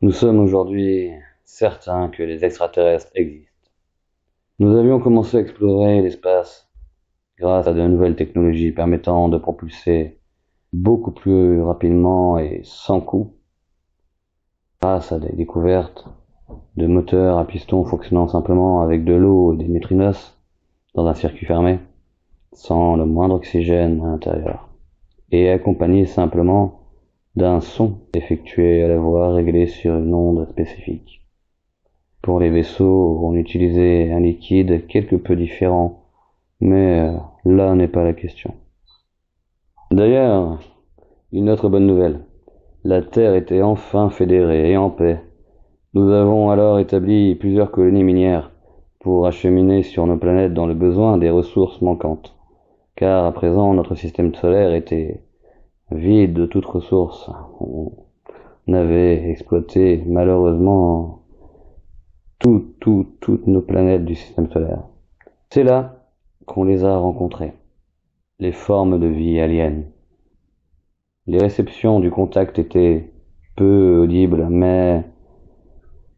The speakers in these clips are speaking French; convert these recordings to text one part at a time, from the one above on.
Nous sommes aujourd'hui certains que les extraterrestres existent. Nous avions commencé à explorer l'espace grâce à de nouvelles technologies permettant de propulser beaucoup plus rapidement et sans coût, grâce à des découvertes de moteurs à piston fonctionnant simplement avec de l'eau et des neutrinos dans un circuit fermé, sans le moindre oxygène à l'intérieur, et accompagné simplement d'un son effectué à la voix réglée sur une onde spécifique. Pour les vaisseaux, on utilisait un liquide quelque peu différent, mais là n'est pas la question. D'ailleurs, une autre bonne nouvelle. La Terre était enfin fédérée et en paix. Nous avons alors établi plusieurs colonies minières pour acheminer sur nos planètes dans le besoin des ressources manquantes, car à présent notre système solaire était vide de toute ressource. On avait exploité malheureusement toutes nos planètes du système solaire. C'est là qu'on les a rencontrées, les formes de vie aliens. Les réceptions du contact étaient peu audibles, mais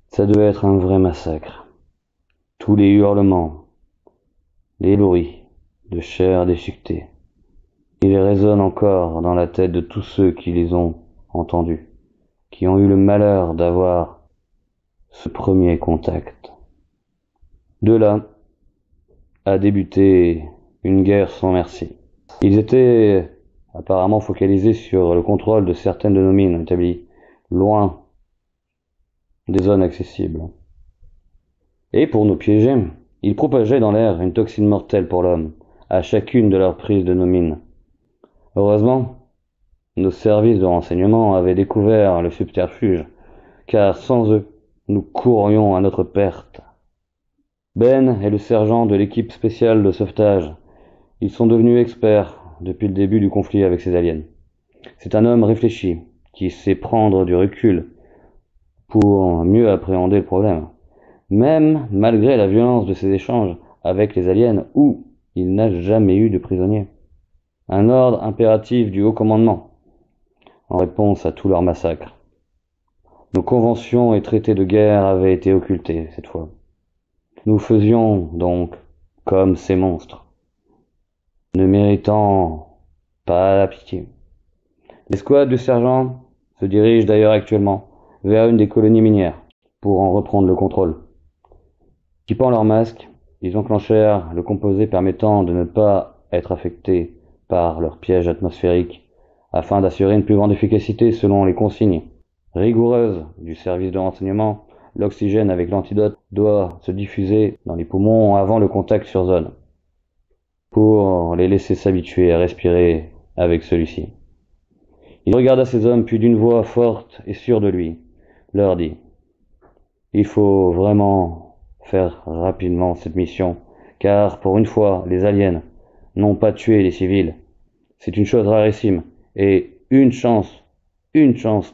ça devait être un vrai massacre. Tous les hurlements, les bruits de chair déchiquetée, ils résonnent encore dans la tête de tous ceux qui les ont entendus, qui ont eu le malheur d'avoir ce premier contact. De là a débuté une guerre sans merci. Ils étaient apparemment focalisés sur le contrôle de certaines de nos mines établies loin des zones accessibles. Et pour nous piéger, ils propageaient dans l'air une toxine mortelle pour l'homme, à chacune de leurs prises de nos mines. Heureusement, nos services de renseignement avaient découvert le subterfuge, car sans eux, nous courions à notre perte. Ben est le sergent de l'équipe spéciale de sauvetage. Ils sont devenus experts depuis le début du conflit avec ces aliens. C'est un homme réfléchi, qui sait prendre du recul pour mieux appréhender le problème, même malgré la violence de ses échanges avec les aliens où il n'a jamais eu de prisonniers. Un ordre impératif du haut commandement, en réponse à tous leurs massacres. Nos conventions et traités de guerre avaient été occultés cette fois. Nous faisions donc comme ces monstres, ne méritant pas la pitié. L'escouade du sergent se dirige d'ailleurs actuellement vers une des colonies minières pour en reprendre le contrôle. Équipant leurs masques, ils enclenchèrent le composé permettant de ne pas être affectés par leur piège atmosphérique afin d'assurer une plus grande efficacité selon les consignes rigoureuses du service de renseignement. L'oxygène avec l'antidote doit se diffuser dans les poumons avant le contact sur zone pour les laisser s'habituer à respirer avec celui-ci. Il regarda ces hommes puis d'une voix forte et sûre de lui, leur dit: il faut vraiment faire rapidement cette mission, car pour une fois, les aliens n'ont pas tué les civils. C'est une chose rarissime, et une chance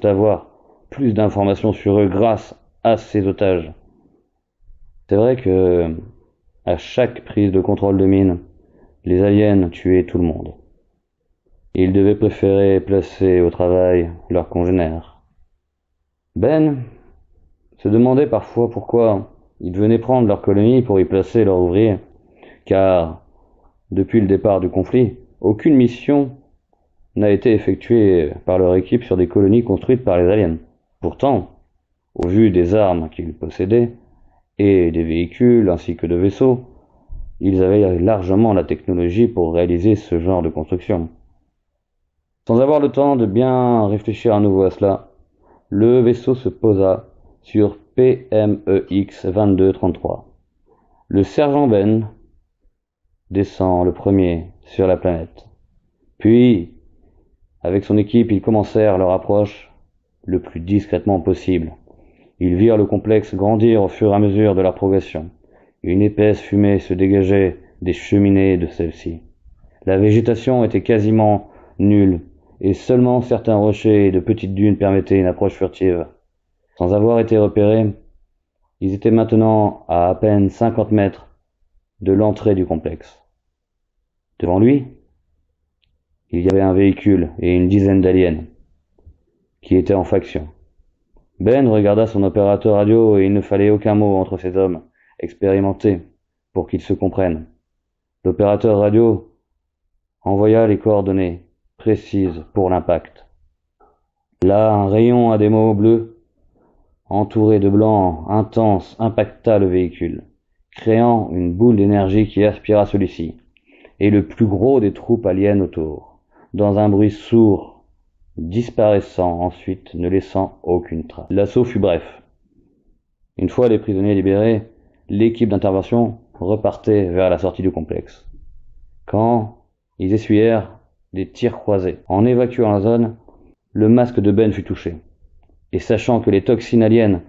d'avoir plus d'informations sur eux grâce à ces otages. C'est vrai que, à chaque prise de contrôle de mine, les aliens tuaient tout le monde. Ils devaient préférer placer au travail leurs congénères. Ben se demandait parfois pourquoi ils venaient prendre leur colonie pour y placer leurs ouvriers, car, depuis le départ du conflit, aucune mission n'a été effectuée par leur équipe sur des colonies construites par les aliens. Pourtant, au vu des armes qu'ils possédaient, et des véhicules ainsi que de vaisseaux, ils avaient largement la technologie pour réaliser ce genre de construction. Sans avoir le temps de bien réfléchir à nouveau à cela, le vaisseau se posa sur PMEX 2233. Le sergent Ben descend le premier sur la planète. Puis, avec son équipe, ils commencèrent leur approche le plus discrètement possible. Ils virent le complexe grandir au fur et à mesure de leur progression. Une épaisse fumée se dégageait des cheminées de celle-ci. La végétation était quasiment nulle, et seulement certains rochers et de petites dunes permettaient une approche furtive. Sans avoir été repérés, ils étaient maintenant à peine 50 mètres de l'entrée du complexe. Devant lui, il y avait un véhicule et une dizaine d'aliens qui étaient en faction. Ben regarda son opérateur radio et il ne fallait aucun mot entre ces hommes expérimentés pour qu'ils se comprennent. L'opérateur radio envoya les coordonnées précises pour l'impact. Là, un rayon à des mots bleus, entouré de blanc intense, impacta le véhicule, créant une boule d'énergie qui aspira celui-ci, et le plus gros des troupes aliens autour, dans un bruit sourd, disparaissant ensuite, ne laissant aucune trace. L'assaut fut bref. Une fois les prisonniers libérés, l'équipe d'intervention repartait vers la sortie du complexe. Quand ils essuyèrent des tirs croisés, en évacuant la zone, le masque de Ben fut touché, et sachant que les toxines aliens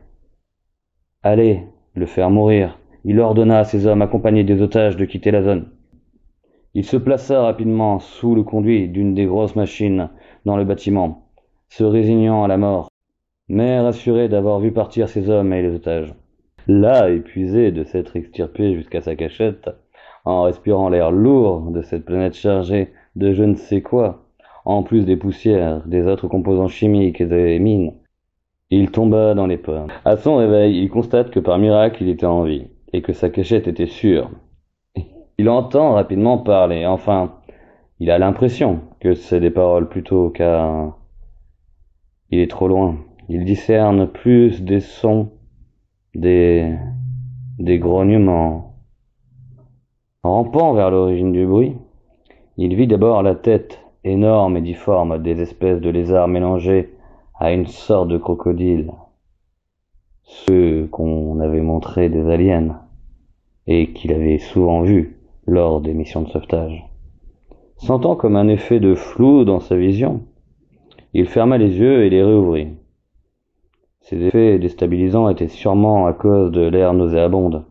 allaient le faire mourir, il ordonna à ses hommes accompagnés des otages de quitter la zone. Il se plaça rapidement sous le conduit d'une des grosses machines dans le bâtiment, se résignant à la mort, mais rassuré d'avoir vu partir ses hommes et les otages. Là, épuisé de s'être extirpé jusqu'à sa cachette, en respirant l'air lourd de cette planète chargée de je ne sais quoi, en plus des poussières, des autres composants chimiques et des mines, il tomba dans les pommes. À son réveil, il constate que par miracle il était en vie, et que sa cachette était sûre. Il entend rapidement parler, enfin, il a l'impression que c'est des paroles plutôt qu'un... Il est trop loin. Il discerne plus des sons, des grognements. Rampant vers l'origine du bruit, il vit d'abord la tête énorme et difforme des espèces de lézards mélangés à une sorte de crocodile, ceux qu'on avait montrés des aliens et qu'il avait souvent vus lors des missions de sauvetage. Sentant comme un effet de flou dans sa vision, il ferma les yeux et les réouvrit. Ces effets déstabilisants étaient sûrement à cause de l'air nauséabonde.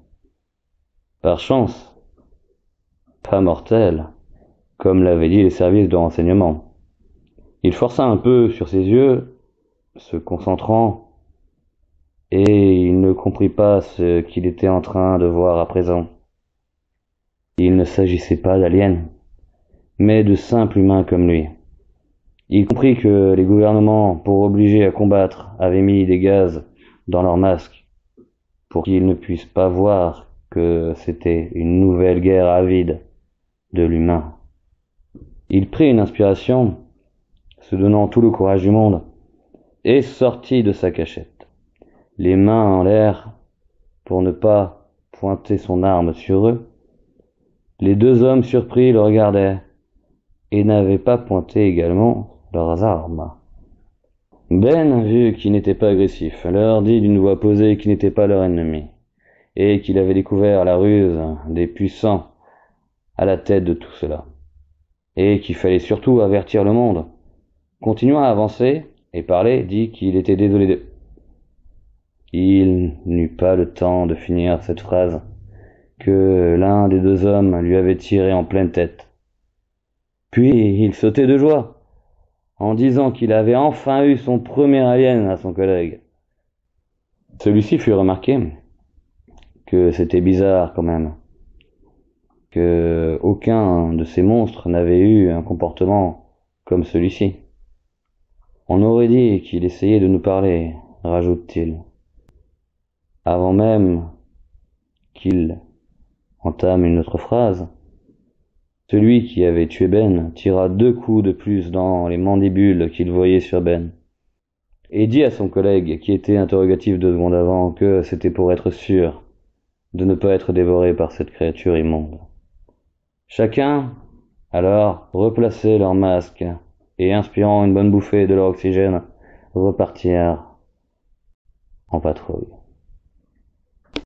Par chance, pas mortel, comme l'avaient dit les services de renseignement. Il força un peu sur ses yeux, se concentrant, et il ne comprit pas ce qu'il était en train de voir à présent. Il ne s'agissait pas d'aliens, mais de simples humains comme lui. Il comprit que les gouvernements, pour obliger à combattre, avaient mis des gaz dans leurs masques, pour qu'ils ne puissent pas voir que c'était une nouvelle guerre avide de l'humain. Il prit une inspiration, se donnant tout le courage du monde, et sortit de sa cachette, les mains en l'air, pour ne pas pointer son arme sur eux. Les deux hommes surpris le regardaient, et n'avaient pas pointé également leurs armes. Ben vit qu'il n'était pas agressif, leur dit d'une voix posée qu'il n'était pas leur ennemi, et qu'il avait découvert la ruse des puissants à la tête de tout cela, et qu'il fallait surtout avertir le monde. Continuant à avancer et parler, dit qu'il était désolé de... Il n'eut pas le temps de finir cette phrase, que l'un des deux hommes lui avait tiré en pleine tête. Puis il sautait de joie, en disant qu'il avait enfin eu son premier alien à son collègue. Celui-ci fut remarqué que c'était bizarre quand même, que aucun de ces monstres n'avait eu un comportement comme celui-ci. On aurait dit qu'il essayait de nous parler, rajoute-t-il, avant même qu'il entame une autre phrase. Celui qui avait tué Ben tira 2 coups de plus dans les mandibules qu'il voyait sur Ben, et dit à son collègue, qui était interrogatif 2 secondes avant, que c'était pour être sûr de ne pas être dévoré par cette créature immonde. Chacun, alors, replaçait leur masque, et inspirant une bonne bouffée de leur oxygène, repartirent en patrouille.